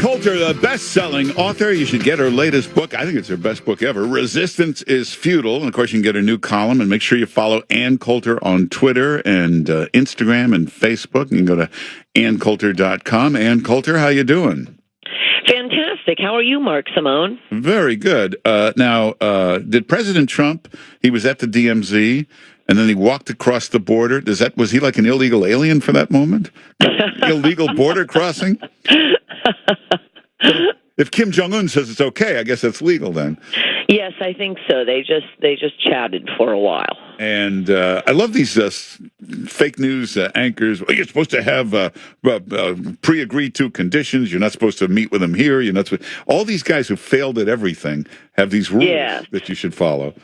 Coulter, the best-selling author. You should get her latest book. I think it's her best book ever. Resistance is Futile. And, of course, you can get her new column. And make sure you follow Ann Coulter on Twitter and Instagram and Facebook. You can go to anncoulter.com. Ann Coulter, how you doing? Fantastic. How are you, Mark Simone? Very good. Now, did President Trump, he was at the DMZ, and then he walked across the border. Was he like an illegal alien for that moment? Illegal border crossing? If Kim Jong Un says it's okay, I guess that's legal then. Yes, I think so. They just chatted for a while. And I love these fake news anchors. Well, you're supposed to have pre-agreed to conditions. You're not supposed to meet with them here. You're not supposed. All these guys who failed at everything have these rules that you should follow.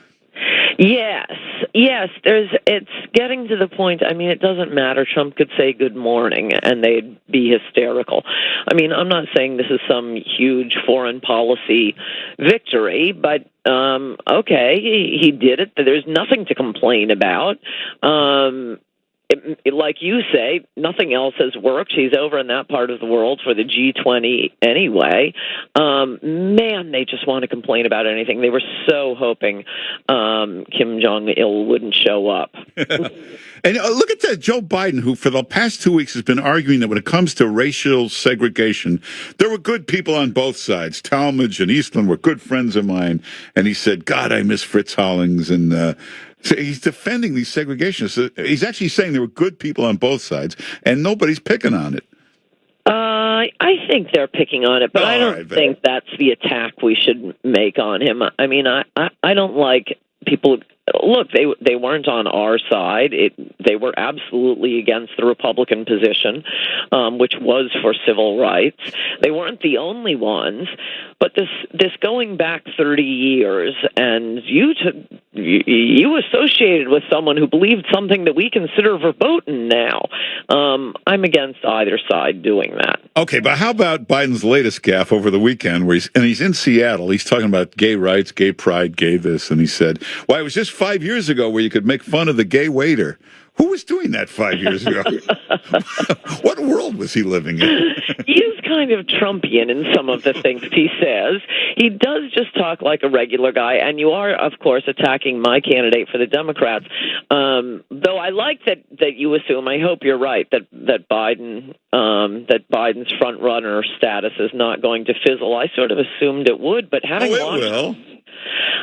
Yes. It's getting to the point. I mean, it doesn't matter. Trump could say good morning and they'd be hysterical. I mean, I'm not saying this is some huge foreign policy victory, but okay, he did it. There's nothing to complain about. Like you say, nothing else has worked. He's over in that part of the world for the G20 anyway. Man, they just want to complain about anything. They were so hoping Kim Jong Un wouldn't show up. And look at that, Joe Biden, who for the past 2 weeks has been arguing that when it comes to racial segregation, there were good people on both sides. Talmadge and Eastland were good friends of mine. And he said, God, I miss Fritz Hollings. And so he's defending these segregationists. He's actually saying there were good people on both sides, and nobody's picking on it. I think they're picking on it, but I don't think that's the attack we should make on him. I mean, I don't like people. Look, they weren't on our side. They were absolutely against the Republican position, which was for civil rights. They weren't the only ones, but this going back 30 years, and you associated with someone who believed something that we consider verboten now. I'm against either side doing that. Okay, but how about Biden's latest gaffe over the weekend, where he's in Seattle. He's talking about gay rights, gay pride, gay this, and he said, "Well, it was just 5 years ago where you could make fun of the gay waiter." Who was doing that 5 years ago? What world was he living in? He's kind of Trumpian in some of the things he says. He does just talk like a regular guy, and you are, of course, attacking my candidate for the Democrats. Though I like that you assume, I hope you're right, that Biden's front runner status is not going to fizzle. I sort of assumed it would, but having watched, it will.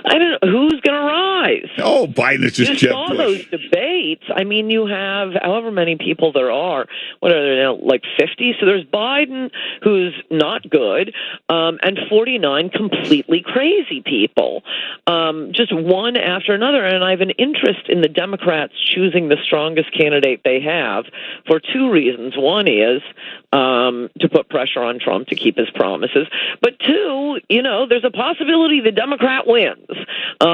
I don't know who's going to rise. Oh, Biden is just Jeb saw Bush. Those debates. I mean, you have however many people there are. What are there now? Like 50. So there's Biden, who's not good, and 49 completely crazy people, just one after another. And I have an interest in the Democrats choosing the strongest candidate they have for two reasons. One is to put pressure on Trump to keep his promises, but two, there's a possibility the Democrat wins.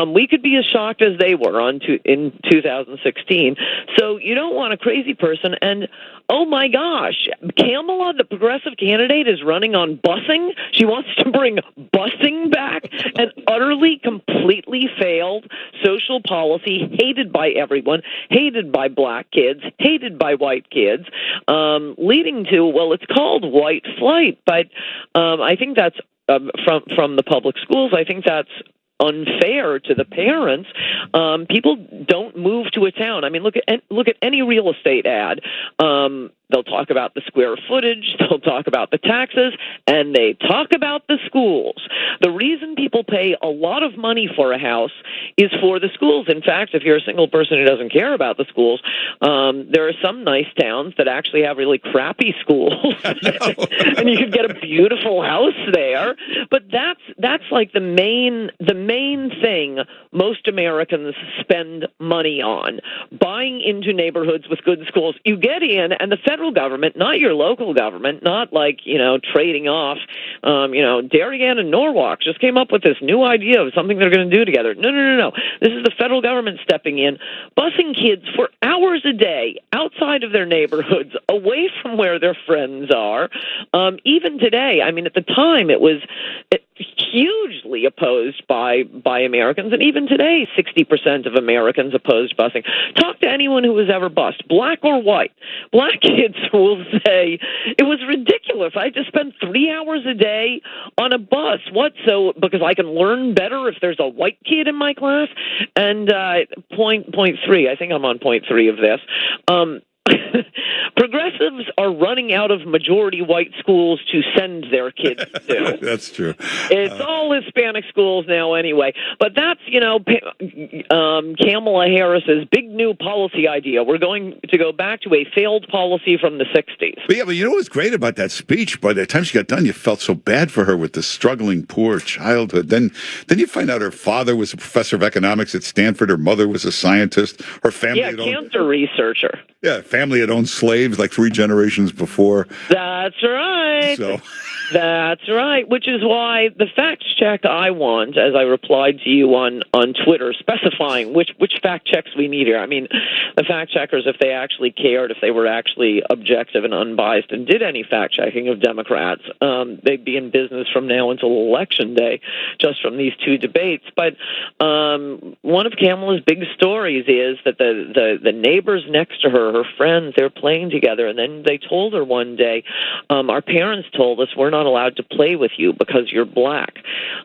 We could be as shocked as they were in 2016. So you don't want a crazy person. And oh my gosh, Kamala, the progressive candidate, is running on busing. She wants to bring busing back, an utterly, completely failed social policy, hated by everyone, hated by black kids, hated by white kids, leading to, well, it's called white flight, but I think that's from the public schools. I think that's unfair to the parents. People don't move to a town. I mean, look at any real estate ad. They'll talk about the square footage, they'll talk about the taxes, and they talk about the schools. The reason people pay a lot of money for a house is for the schools. In fact, if you're a single person who doesn't care about the schools, there are some nice towns that actually have really crappy schools, and you could get a beautiful house there. But that's like the main thing most Americans spend money on, buying into neighborhoods with good schools. You get in, and the federal government, not your local government, not like, trading off, Darien and Norwalk just came up with this new idea of something they're going to do together. No. This is the federal government stepping in, busing kids for hours a day outside of their neighborhoods, away from where their friends are. Even today, I mean, at the time, it was hugely opposed by Americans, and even today, 60% of Americans opposed busing. Talk to anyone who was ever bused, black or white. Black kids kids will say it was ridiculous. I had to spend 3 hours a day on a bus. What? So because I can learn better if there's a white kid in my class? And point three. I think I'm on point three of this. Progressives are running out of majority white schools to send their kids to. That's true. It's all Hispanic schools now anyway. But that's, Kamala Harris's big new policy idea. We're going to go back to a failed policy from the 60s. But you know what's great about that speech? By the time she got done, you felt so bad for her with the struggling, poor childhood. Then you find out her father was a professor of economics at Stanford. Her mother was a scientist. Her family cancer researcher. Yeah, family had owned slaves like 3 generations before. That's right. So. That's right, which is why the fact check I want, as I replied to you on Twitter, specifying which fact checks we need here. I mean, the fact checkers, if they actually cared, if they were actually objective and unbiased and did any fact checking of Democrats, they'd be in business from now until Election Day, just from these 2 debates. But one of Kamala's big stories is that the neighbors next to her friends, they're playing together, and then they told her one day, our parents told us we're not allowed to play with you because you're black.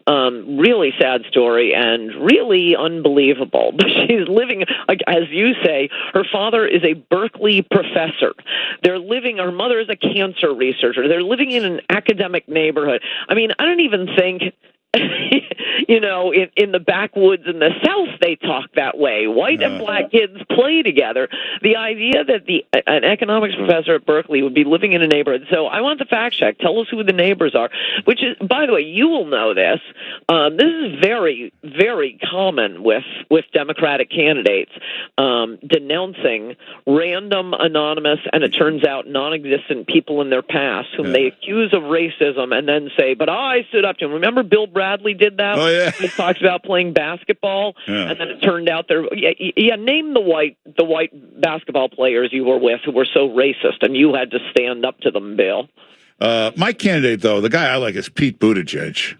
Really sad story and really unbelievable. But she's living, like as you say, her father is a Berkeley professor. Her mother is a cancer researcher. They're living in an academic neighborhood. I mean, I don't even think in the backwoods in the South, they talk that way. White and black kids play together. The idea that an economics professor at Berkeley would be living in a neighborhood. So I want the fact check. Tell us who the neighbors are, which is, by the way, you will know this. This is very, very common with Democratic candidates denouncing random, anonymous, and it turns out non-existent people in their past whom they accuse of racism and then say, but I stood up to him. Remember Bill Bradley did that? Oh, yeah. He talks about playing basketball, and then it turned out name the white basketball players you were with who were so racist, and you had to stand up to them, Bill. My candidate, though, the guy I like is Pete Buttigieg.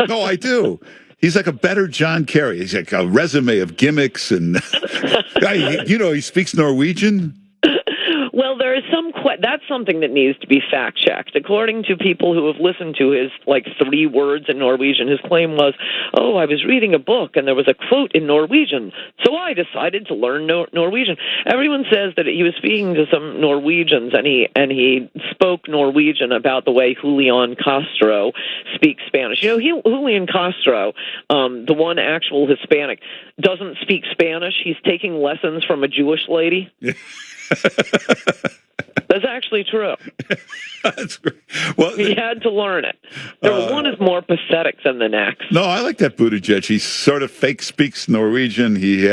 No, I do. He's like a better John Kerry. He's like a resume of gimmicks, and he speaks Norwegian. Well, there is that's something that needs to be fact-checked. According to people who have listened to his, 3 words in Norwegian, his claim was, I was reading a book and there was a quote in Norwegian, so I decided to learn Norwegian. Everyone says that he was speaking to some Norwegians and he spoke Norwegian about the way Julian Castro speaks Spanish. Julian Castro, the one actual Hispanic, doesn't speak Spanish. He's taking lessons from a Jewish lady. That's actually true. That's great. Well, he had to learn it. One is more pathetic than the next. No, I like that Buttigieg. He sort of fake speaks Norwegian. He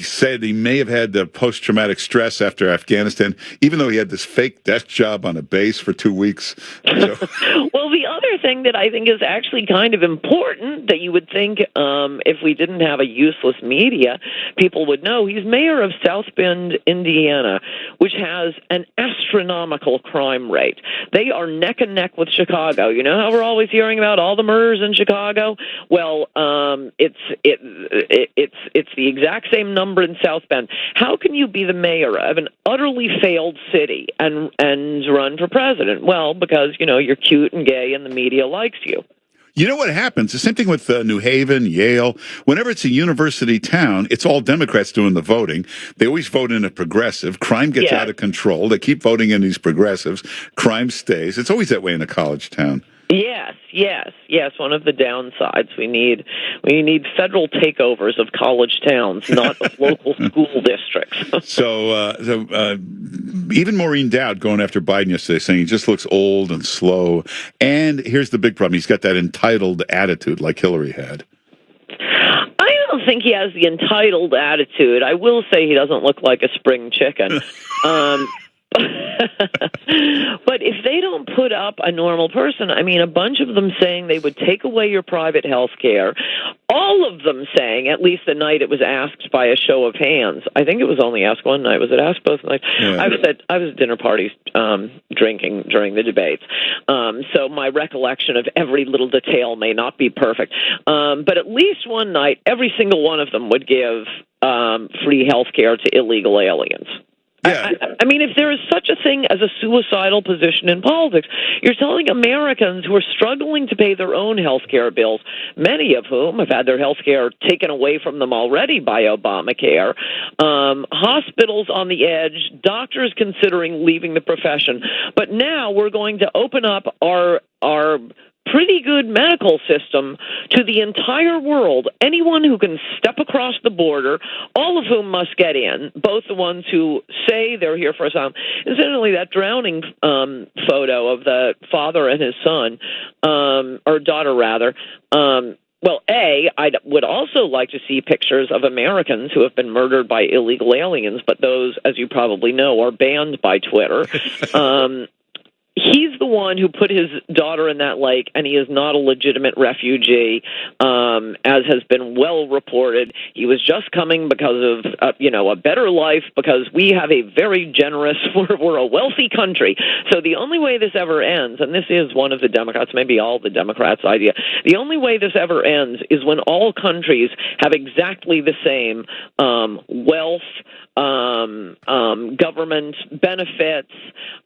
said he may have had the post-traumatic stress after Afghanistan, even though he had this fake desk job on a base for 2 weeks. So. Well, the other thing that I think is actually kind of important that you would think if we didn't have a useless media, people would know, he's mayor of South Bend, Indiana, which has an astronomical crime rate. They are neck and neck with Chicago. You know how we're always hearing about all the murders in Chicago? Well, it's the exact same number in South Bend. How can you be the mayor of an utterly failed city and run for president? Well, because you're cute and gay and the media likes you. You know what happens? The same thing with New Haven, Yale. Whenever it's a university town, it's all Democrats doing the voting. They always vote in a progressive. Crime gets out of control. They keep voting in these progressives. Crime stays. It's always that way in a college town. Yes. One of the downsides we need federal takeovers of college towns, not of local school districts. So even Maureen Dowd going after Biden yesterday, saying he just looks old and slow. And here's the big problem: he's got that entitled attitude, like Hillary had. I don't think he has the entitled attitude. I will say he doesn't look like a spring chicken. But if they don't put up a normal person, a bunch of them saying they would take away your private health care, all of them saying, at least the night it was asked by a show of hands. I think it was only asked one night. Was it asked both nights? Yeah. I was at dinner parties drinking during the debates. So my recollection of every little detail may not be perfect. But at least one night, every single one of them would give free health care to illegal aliens. I mean, if there is such a thing as a suicidal position in politics, you're telling Americans who are struggling to pay their own health care bills, many of whom have had their health care taken away from them already by Obamacare, hospitals on the edge, doctors considering leaving the profession. But now we're going to open up our pretty good medical system to the entire world. Anyone who can step across the border, all of whom must get in, both the ones who say they're here for asylum. Incidentally, that drowning photo of the father and his son, or daughter rather, well, I would also like to see pictures of Americans who have been murdered by illegal aliens, but those, as you probably know, are banned by Twitter. He's the one who put his daughter in that lake, and he is not a legitimate refugee, as has been well reported. He was just coming because of, a better life, because we have a very generous, we're a wealthy country. So the only way this ever ends, and this is one of the Democrats, maybe all the Democrats' idea, the only way this ever ends is when all countries have exactly the same wealth, government benefits,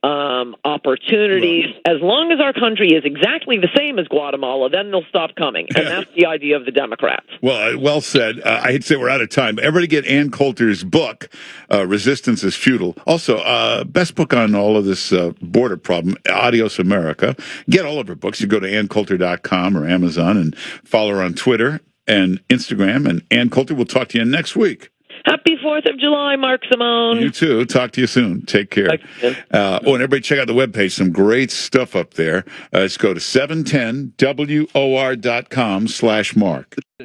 opportunities. As long as our country is exactly the same as Guatemala, then they'll stop coming. And that's the idea of the Democrats. Well said. I hate to say we're out of time. Everybody get Ann Coulter's book, Resistance is Futile. Also, best book on all of this border problem, Adios America. Get all of her books. You go to anncoulter.com or Amazon and follow her on Twitter and Instagram. And Ann Coulter, we'll talk to you next week. Happy 4th of July, Mark Simone. You too. Talk to you soon. Take care. And everybody check out the webpage. Some great stuff up there. Let's go to 710WOR.com/Mark.